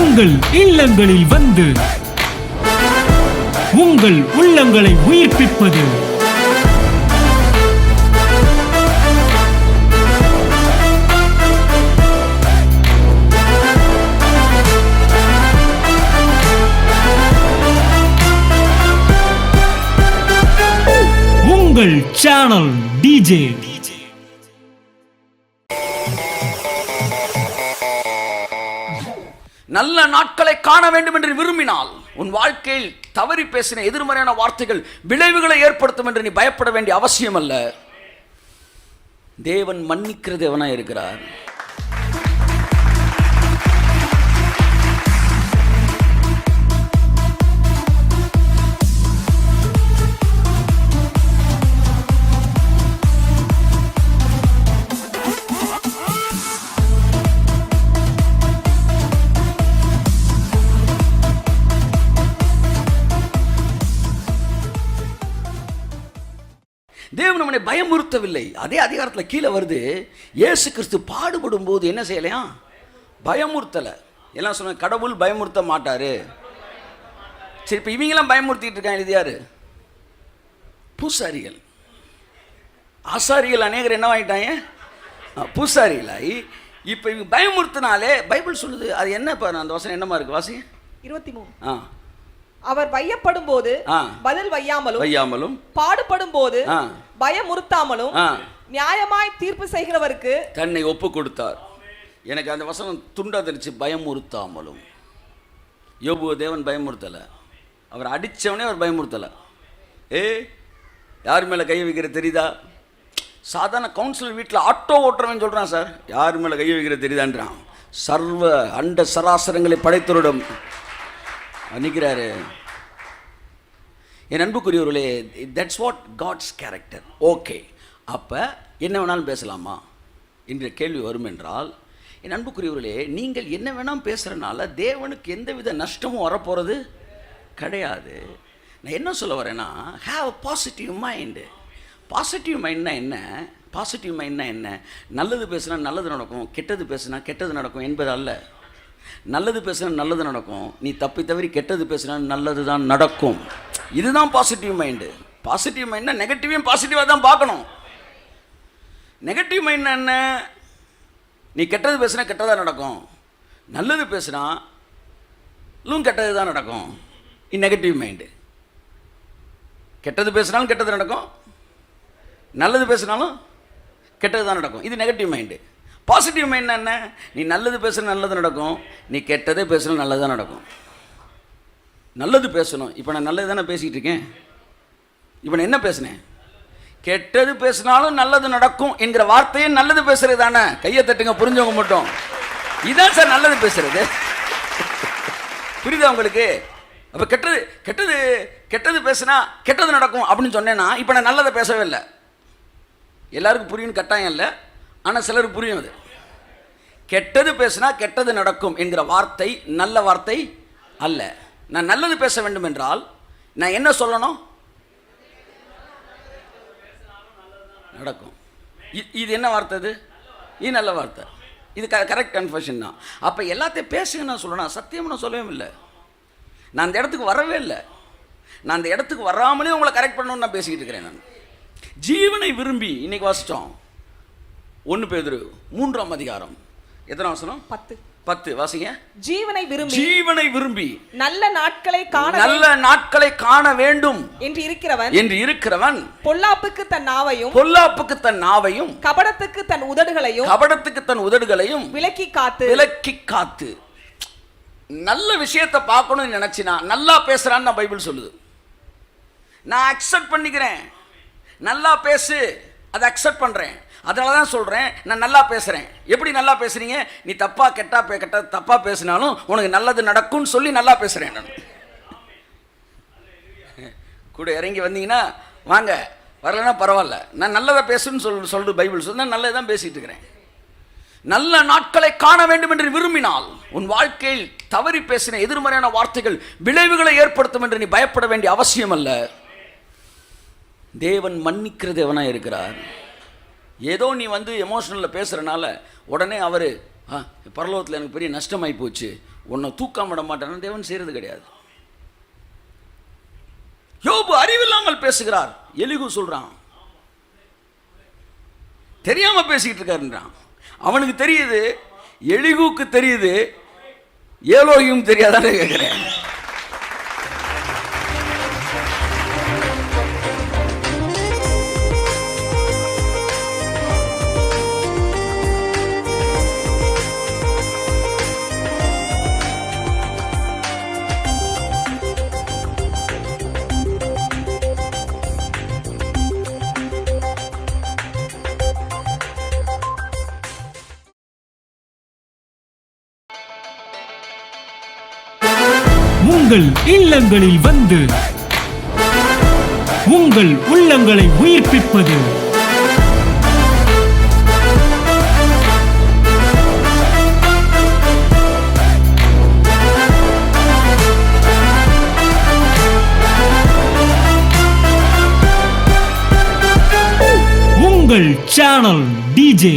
உங்கள் இல்லங்களில் வந்து உங்கள் உள்ளங்களை உயிர்ப்பிப்பது உங்கள் சேனல் டிஜே. நல்ல நாட்களை காண வேண்டும் என்று விரும்பினால் உன் வாழ்க்கையில் தவறி பேசின எதிர்மறையான வார்த்தைகள் விளைவுகளை ஏற்படுத்தும் என்று நீ பயப்பட வேண்டிய அவசியம் அல்ல. தேவன் மன்னிக்கிற தேவனாய் இருக்கிறார். தேவன் நம்மை பயமுறுத்தவில்லை. அதே அதிகாரத்தில் கீழே வருது, இயேசு கிறிஸ்து பாடுபடும் போது என்ன செய்யலையா? பயமுறுத்தலை. எல்லாம் சொன்ன கடவுள் பயமுறுத்த மாட்டாரு. சரி, இப்போ இவங்கெல்லாம் பயமுறுத்திட்டு இருக்காங்க. இது யாரு? பூசாரிகள், ஆசாரிகள். அநேகர் என்ன வாங்கிட்டாங்க? பூசாரிகளாகி. இப்போ இவங்க பயமுறுத்தினாலே பைபிள் சொல்லுது. அது என்ன பாரு, அந்த வசனம் என்னமா இருக்கு? வாசி 23. அவர் வையப்படும் போது பதில் வையாமலும் பாடுபடும் போது பயமுறுத்தாமலும் நியாயமாய் தீர்ப்பு செய்கிறவருக்கு தன்னை ஒப்பு கொடுத்தார். எனக்கு அந்த வசனம் துண்டா தெரிச்சு. பயமுறுத்தாமலும். யோபு தேவன் பயமுறுத்தல. அவர் அடிச்சவனே அவர் பயமுறுத்தல. யார் மேல கை வைக்கிற தெரியுதா? சாதாரண கவுன்சிலர் வீட்டில் ஆட்டோ ஓட்டுறவன் சொல்றான், சார் யார் மேல கை வைக்கிற தெரியுதான்றான். சர்வ அண்ட சராசரங்களை படைத்தவரிடம் நிற்கிறாரு. என் அன்புக்குரியவர்களே, that's what God's character. Okay, அப்போ என்ன வேணாலும் பேசலாமா என்ற கேள்வி வரும் என்றால், என் அன்புக்குரியவர்களே, நீங்கள் என்ன வேணாலும் பேசுகிறனால தேவனுக்கு எந்தவித நஷ்டமும் வரப்போகிறது கிடையாது. நான் என்ன சொல்ல வரேன்னா, have a positive mind. Positive மைண்ட்னா என்ன? பாசிட்டிவ் மைண்ட்னா என்ன? நல்லது பேசுனா நல்லது நடக்கும், கெட்டது பேசுனா கெட்டது நடக்கும் என்பது அல்ல. நல்லது பேசுனா நல்லது நடக்கும், நீ தப்பி தவறி கெட்டது பேசுனா நல்லது தான் நடக்கும். இதுதான் பாசிட்டிவ் மைண்டு. பாசிட்டிவ் மைண்ட்னா நெகட்டிவையும் பாசிட்டிவாக தான் பார்க்கணும். நெகட்டிவ் மைண்ட்னா என்ன? நீ கெட்டது பேசுனா கெட்டதாக நடக்கும், நல்லது பேசுனாலும் கெட்டது தான் நடக்கும். இது நெகட்டிவ் மைண்டு. கெட்டது பேசினாலும் கெட்டது நடக்கும், நல்லது பேசினாலும் கெட்டது தான் நடக்கும். இது நெகட்டிவ் மைண்டு. பாசிட்டிவ் மைண்ட் என்ன? நீ நல்லது பேசுன நல்லது நடக்கும், நீ கெட்டதே பேசணும் நல்லது தான் நடக்கும். நல்லது பேசணும். இப்போ நான் நல்லது தானே பேசிக்கிட்டு இருக்கேன். இப்போ நான் என்ன பேசினேன்? கெட்டது பேசினாலும் நல்லது நடக்கும் என்கிற வார்த்தையே நல்லது பேசுறது தானே. கையை தட்டுங்க, புரிஞ்சவங்க மட்டும். இதான் சார் நல்லது பேசுறது. புரியுதா உங்களுக்கு? அப்போ கெட்டது கெட்டது கெட்டது பேசுனா கெட்டது நடக்கும் அப்படின்னு சொன்னேன்னா, இப்போ நான் நல்லதை பேசவே இல்லை. எல்லாருக்கும் புரியும்னு கட்டாயம் இல்லை, ஆனால் சிலருக்கு புரியும். அது கெட்டது பேசினா கெட்டது நடக்கும் என்கிற வார்த்தை நல்ல வார்த்தை அல்ல. நான் நல்லது பேச வேண்டும் என்றால் நான் என்ன சொல்லணும்? நடக்கும். இது என்ன வார்த்தை? இது நல்ல வார்த்தை. இது கரெக்ட் கன்ஃபெஷன் தான். அப்போ எல்லாத்தையும் பேசுங்க நான் சொல்லணும். சத்தியம் நான் சொல்லவே இல்லை. நான் அந்த இடத்துக்கு வரவே இல்லை. நான் அந்த இடத்துக்கு வராமலே உங்களை கரெக்ட் பண்ணணும்னு நான் பேசிக்கிட்டு இருக்கிறேன். நான் ஜீவனை விரும்பி இன்னைக்கு வாசித்தோம். 1 பேதுரு 3ஆம் அதிகாரம் எத்தனை வசனம்? 10 வாசிங்க. ஜீவனை விரும்பி நல்ல நாட்களை காண வேண்டும் என்று இருக்கிறவன் பொல்லாப்புக்கு தன் நாவையும் கபடத்துக்கு தன் உதடுகளையும் விலக்கி காத்து. நல்ல விஷயத்தை பார்க்கணும்னு நினைச்சினா நல்லா பேசுறான்னு நான் பைபிள் சொல்லுது. நான் அக்செப்ட் பண்ணிக்கிறேன். நல்லா பேசு, அதை அக்செப்ட் பண்றேன். அதனால தான் சொல்கிறேன், நான் நல்லா பேசுகிறேன். எப்படி நல்லா பேசுகிறீங்க? நீ தப்பாக பேசினாலும் உனக்கு நல்லது நடக்கும்னு சொல்லி நல்லா பேசுகிறேன். நான் கூட இறங்கி வந்தீங்கன்னா வாங்க, வரலன்னா பரவாயில்ல, நான் நல்லதை பேசுன்னு சொல்லிட்டு பைபிள் சொல்லி நான் நல்லதை தான் பேசிகிட்டு இருக்கிறேன். நல்ல நாட்களை காண வேண்டும் என்று விரும்பினால் உன் வாழ்க்கையில் தவறி பேசின எதிர்மறையான வார்த்தைகள் விளைவுகளை ஏற்படுத்தும் என்று நீ பயப்பட வேண்டிய அவசியம் அல்ல. தேவன் மன்னிக்கிற தேவனாக இருக்கிறார். ஏதோ நீ எமோஷனலில் பேசுகிறனால உடனே அவர் பரலோகத்தில் எனக்கு பெரிய நஷ்டமாகி போச்சு, உன்னை தூக்காம விட மாட்டான்னு தேவன் செய்கிறது கிடையாது. யோபு அறிவில்லாமல் பேசுகிறார். எலிகு சொல்றான், தெரியாம பேசிக்கிட்டு இருக்காருன்றான். அவனுக்கு தெரியுது, எலிகுக்கு தெரியுது, ஏலோயும் தெரியாதான்னு கேட்கிறேன். உங்கள் இல்லங்களில் வந்து உங்கள் உள்ளங்களை உயிர்ப்பிப்பது உங்கள் சேனல் டிஜே.